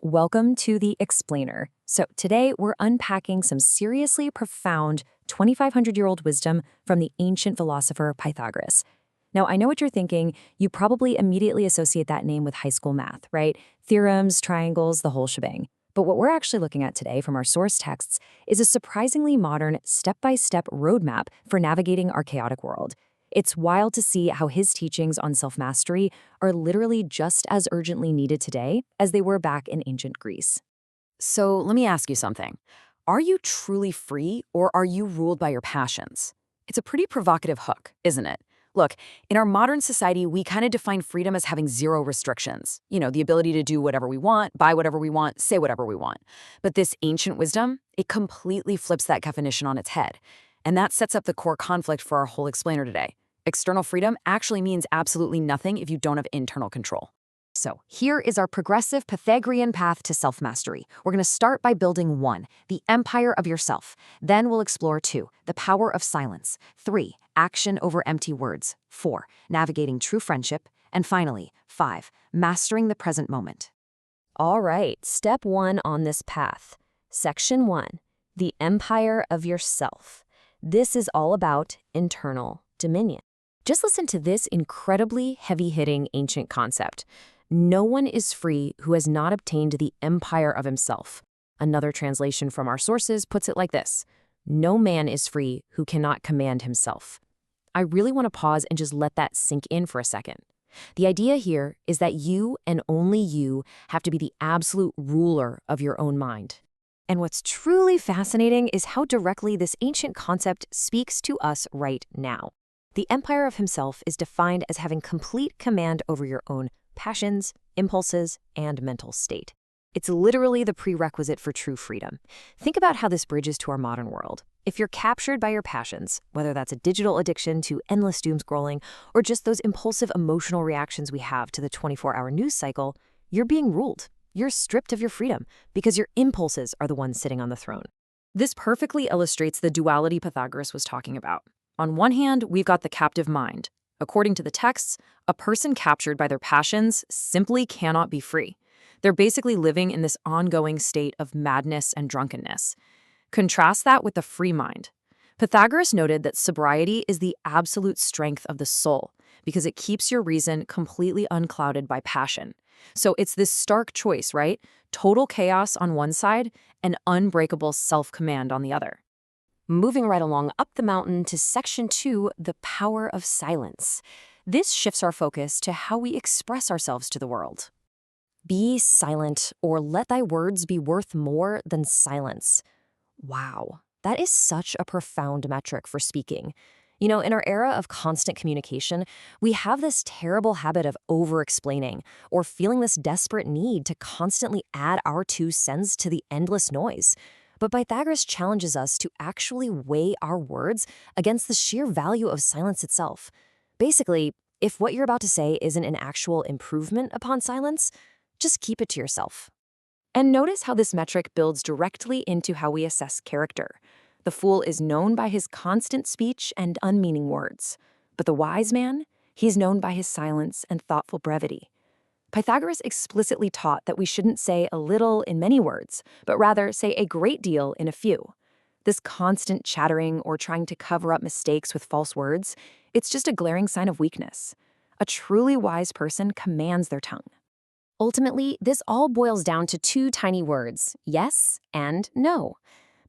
Welcome to The Explainer. So, today we're unpacking some seriously profound 2,500-year-old wisdom from the ancient philosopher Pythagoras. Now, I know what you're thinking. You probably immediately associate that name with high school math, right? Theorems, triangles, the whole shebang. But what we're actually looking at today from our source texts is a surprisingly modern, step-by-step roadmap for navigating our chaotic world. It's wild to see how his teachings on self-mastery are literally just as urgently needed today as they were back in ancient Greece. So let me ask you something. Are you truly free or are you ruled by your passions? It's a pretty provocative hook, isn't it? Look, in our modern society, we kind of define freedom as having zero restrictions. The ability to do whatever we want, buy whatever we want, say whatever we want. But this ancient wisdom, it completely flips that definition on its head. And that sets up the core conflict for our whole explainer today. External freedom actually means absolutely nothing if you don't have internal control. So here is our progressive Pythagorean path to self-mastery. We're going to start by building 1, the empire of yourself. Then we'll explore 2, the power of silence. 3, action over empty words. 4, navigating true friendship. And finally, 5, mastering the present moment. All right, step 1 on this path. Section 1, the empire of yourself. This is all about internal dominion. Just listen to this incredibly heavy-hitting ancient concept. No one is free who has not obtained the empire of himself. Another translation from our sources puts it like this: no man is free who cannot command himself. I really want to pause and just let that sink in for a second. The idea here is that you and only you have to be the absolute ruler of your own mind. And what's truly fascinating is how directly this ancient concept speaks to us right now. The empire of himself is defined as having complete command over your own passions, impulses, and mental state. It's literally the prerequisite for true freedom. Think about how this bridges to our modern world. If you're captured by your passions, whether that's a digital addiction to endless doom scrolling, or just those impulsive emotional reactions we have to the 24-hour news cycle, you're being ruled. You're stripped of your freedom because your impulses are the ones sitting on the throne. This perfectly illustrates the duality Pythagoras was talking about. On one hand, we've got the captive mind. According to the texts, a person captured by their passions simply cannot be free. They're basically living in this ongoing state of madness and drunkenness. Contrast that with the free mind. Pythagoras noted that sobriety is the absolute strength of the soul because it keeps your reason completely unclouded by passion. So it's this stark choice, right? Total chaos on one side and unbreakable self-command on the other. Moving right along up the mountain to section 2, the power of silence. This shifts our focus to how we express ourselves to the world. Be silent, or let thy words be worth more than silence. Wow, that is such a profound metric for speaking. In our era of constant communication, we have this terrible habit of over-explaining or feeling this desperate need to constantly add our 2 cents to the endless noise. But Pythagoras challenges us to actually weigh our words against the sheer value of silence itself. Basically, if what you're about to say isn't an actual improvement upon silence, just keep it to yourself. And notice how this metric builds directly into how we assess character. The fool is known by his constant speech and unmeaning words. But the wise man, he's known by his silence and thoughtful brevity. Pythagoras explicitly taught that we shouldn't say a little in many words, but rather say a great deal in a few. This constant chattering or trying to cover up mistakes with false words, it's just a glaring sign of weakness. A truly wise person commands their tongue. Ultimately, this all boils down to 2 tiny words, yes and no.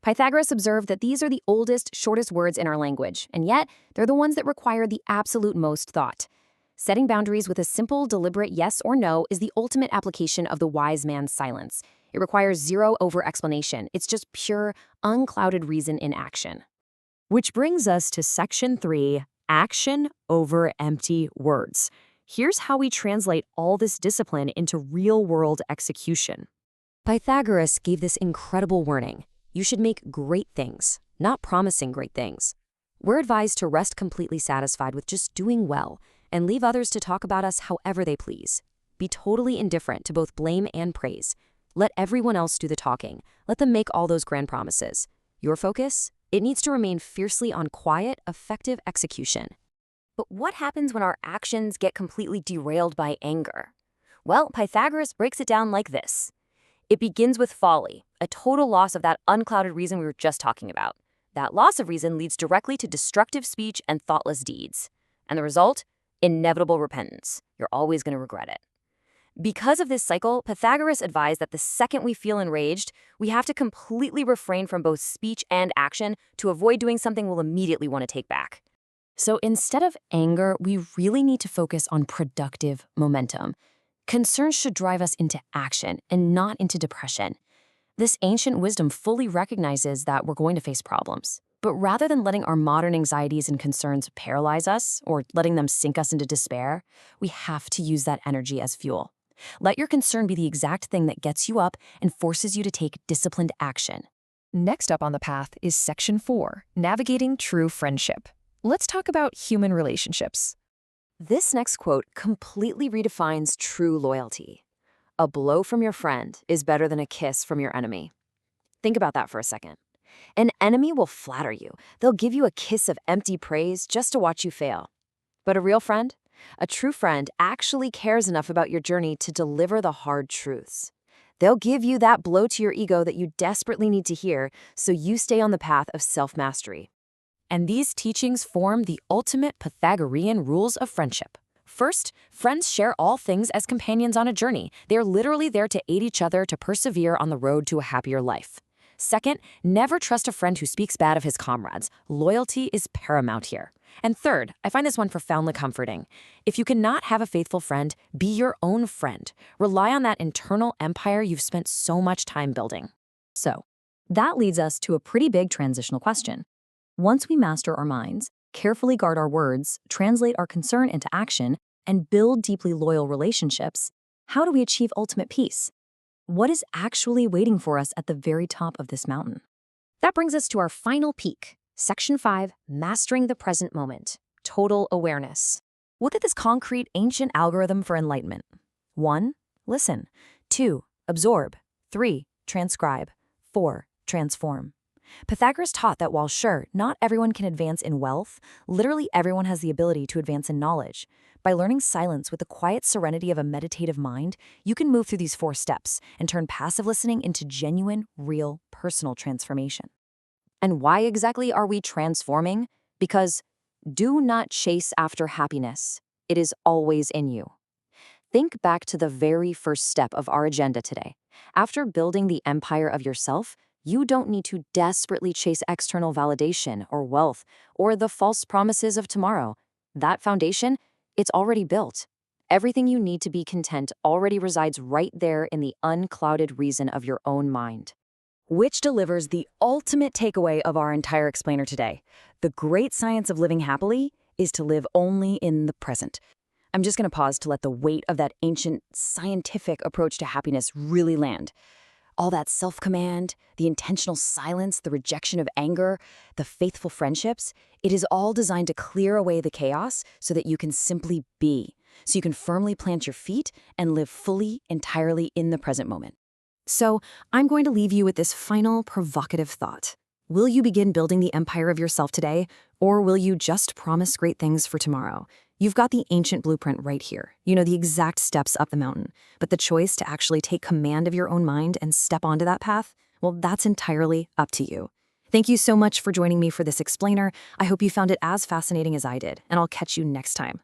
Pythagoras observed that these are the oldest, shortest words in our language, and yet they're the ones that require the absolute most thought. Setting boundaries with a simple, deliberate yes or no is the ultimate application of the wise man's silence. It requires zero over-explanation. It's just pure, unclouded reason in action. Which brings us to section 3, action over empty words. Here's how we translate all this discipline into real-world execution. Pythagoras gave this incredible warning. You should make great things, not promising great things. We're advised to rest completely satisfied with just doing well, and leave others to talk about us however they please. Be totally indifferent to both blame and praise. Let everyone else do the talking. Let them make all those grand promises. Your focus? It needs to remain fiercely on quiet, effective execution. But what happens when our actions get completely derailed by anger? Well, Pythagoras breaks it down like this. It begins with folly, a total loss of that unclouded reason we were just talking about. That loss of reason leads directly to destructive speech and thoughtless deeds. And the result? Inevitable repentance. You're always going to regret it. Because of this cycle, Pythagoras advised that the second we feel enraged, we have to completely refrain from both speech and action to avoid doing something we'll immediately want to take back. So instead of anger, we really need to focus on productive momentum. Concerns should drive us into action and not into depression. This ancient wisdom fully recognizes that we're going to face problems. But rather than letting our modern anxieties and concerns paralyze us or letting them sink us into despair, we have to use that energy as fuel. Let your concern be the exact thing that gets you up and forces you to take disciplined action. Next up on the path is Section 4, Navigating True Friendship. Let's talk about human relationships. This next quote completely redefines true loyalty. A blow from your friend is better than a kiss from your enemy. Think about that for a second. An enemy will flatter you. They'll give you a kiss of empty praise just to watch you fail. But a real friend? A true friend actually cares enough about your journey to deliver the hard truths. They'll give you that blow to your ego that you desperately need to hear so you stay on the path of self-mastery. And these teachings form the ultimate Pythagorean rules of friendship. First, friends share all things as companions on a journey. They're literally there to aid each other to persevere on the road to a happier life. Second, never trust a friend who speaks bad of his comrades. Loyalty is paramount here. And third, I find this one profoundly comforting. If you cannot have a faithful friend, be your own friend. Rely on that internal empire you've spent so much time building. So, that leads us to a pretty big transitional question. Once we master our minds, carefully guard our words, translate our concern into action, and build deeply loyal relationships, how do we achieve ultimate peace? What is actually waiting for us at the very top of this mountain? That brings us to our final peak. Section 5, Mastering the Present Moment, Total Awareness. Look at this concrete ancient algorithm for enlightenment. 1. Listen. 2. Absorb. 3. Transcribe. 4. Transform. Pythagoras taught that while sure, not everyone can advance in wealth, literally everyone has the ability to advance in knowledge. By learning silence with the quiet serenity of a meditative mind, you can move through these 4 steps and turn passive listening into genuine, real, personal transformation. And why exactly are we transforming? Because do not chase after happiness. It is always in you. Think back to the very first step of our agenda today. After building the empire of yourself, you don't need to desperately chase external validation or wealth or the false promises of tomorrow. That foundation, it's already built. Everything you need to be content already resides right there in the unclouded reason of your own mind. Which delivers the ultimate takeaway of our entire explainer today. The great science of living happily is to live only in the present. I'm just going to pause to let the weight of that ancient scientific approach to happiness really land. All that self-command, the intentional silence, the rejection of anger, the faithful friendships, it is all designed to clear away the chaos so that you can simply be, so you can firmly plant your feet and live fully, entirely in the present moment. So, I'm going to leave you with this final provocative thought. Will you begin building the empire of yourself today, or will you just promise great things for tomorrow? You've got the ancient blueprint right here. You know the exact steps up the mountain. But the choice to actually take command of your own mind and step onto that path, well, that's entirely up to you. Thank you so much for joining me for this explainer. I hope you found it as fascinating as I did, and I'll catch you next time.